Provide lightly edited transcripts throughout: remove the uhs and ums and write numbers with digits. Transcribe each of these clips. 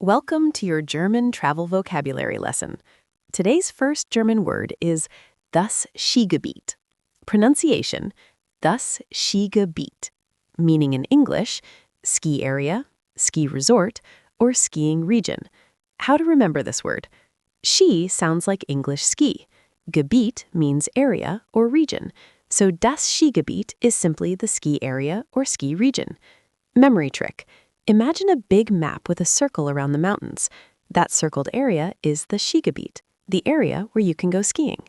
Welcome to your German travel vocabulary lesson. Today's first German word is das Skigebiet. Pronunciation, das Skigebiet, meaning in English, ski area, ski resort, or skiing region. How to remember this word? Ski sounds like English ski. Gebiet means area or region. So das Skigebiet is simply the ski area or ski region. Memory trick. Imagine a big map with a circle around the mountains. That circled area is the Skigebiet, the area where you can go skiing.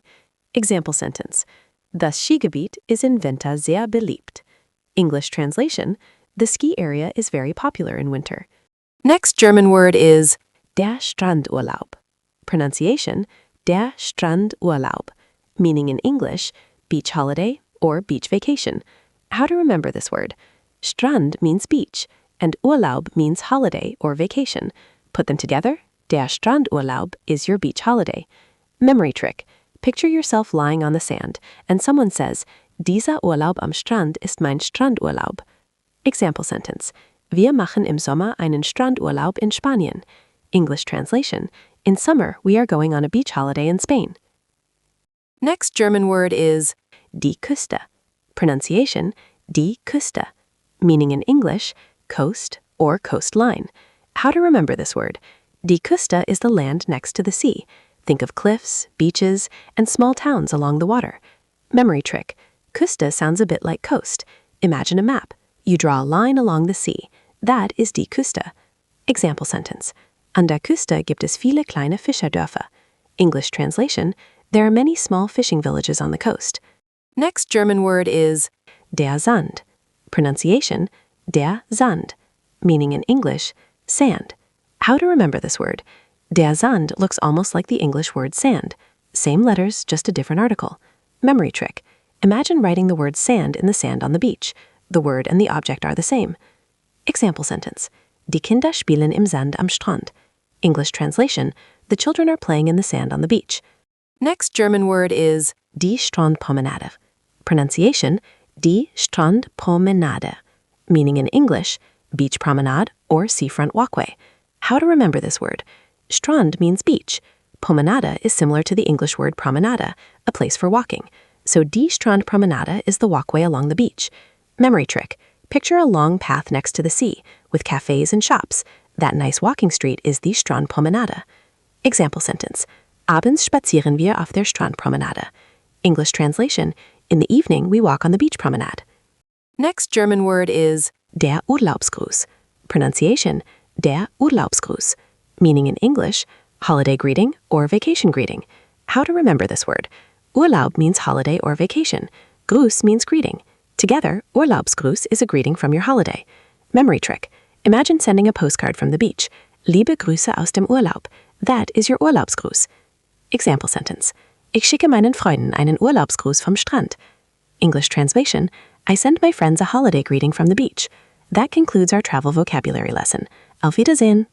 Example sentence. Das Skigebiet ist im Winter sehr beliebt. English translation. The ski area is very popular in winter. Next German word is der Strandurlaub. Pronunciation, der Strandurlaub, meaning in English, beach holiday or beach vacation. How to remember this word? Strand means beach, and Urlaub means holiday or vacation. Put them together, der Strandurlaub is your beach holiday. Memory trick. Picture yourself lying on the sand, and someone says, dieser Urlaub am Strand ist mein Strandurlaub. Example sentence. Wir machen im Sommer einen Strandurlaub in Spanien. English translation. In summer, we are going on a beach holiday in Spain. Next German word is die Küste. Pronunciation, die Küste, meaning in English, coast or coastline. How to remember this word? Die Küste is the land next to the sea. Think of cliffs, beaches, and small towns along the water. Memory trick. Küste sounds a bit like coast. Imagine a map. You draw a line along the sea. That is die Küste. Example sentence. An der Küste gibt es viele kleine Fischerdörfer. English translation. There are many small fishing villages on the coast. Next German word is der Sand. Pronunciation, der Sand, meaning in English, sand. How to remember this word? Der Sand looks almost like the English word sand. Same letters, just a different article. Memory trick. Imagine writing the word sand in the sand on the beach. The word and the object are the same. Example sentence. Die Kinder spielen im Sand am Strand. English translation. The children are playing in the sand on the beach. Next German word is die Strandpromenade. Pronunciation, die Strandpromenade, meaning in English, beach promenade or seafront walkway. How to remember this word? Strand means beach. Promenade is similar to the English word promenade, a place for walking. So die Strandpromenade is the walkway along the beach. Memory trick. Picture a long path next to the sea, with cafes and shops. That nice walking street is die Strandpromenade. Example sentence. Abends spazieren wir auf der Strandpromenade. English translation. In the evening, we walk on the beach promenade. Next German word is der Urlaubsgruß. Pronunciation, der Urlaubsgruß, meaning in English, holiday greeting or vacation greeting. How to remember this word? Urlaub means holiday or vacation. Gruß means greeting. Together, Urlaubsgruß is a greeting from your holiday. Memory trick. Imagine sending a postcard from the beach. Liebe Grüße aus dem Urlaub. That is your Urlaubsgruß. Example sentence. Ich schicke meinen Freunden einen Urlaubsgruß vom Strand. English translation. I send my friends a holiday greeting from the beach. That concludes our travel vocabulary lesson. Auf Wiedersehen!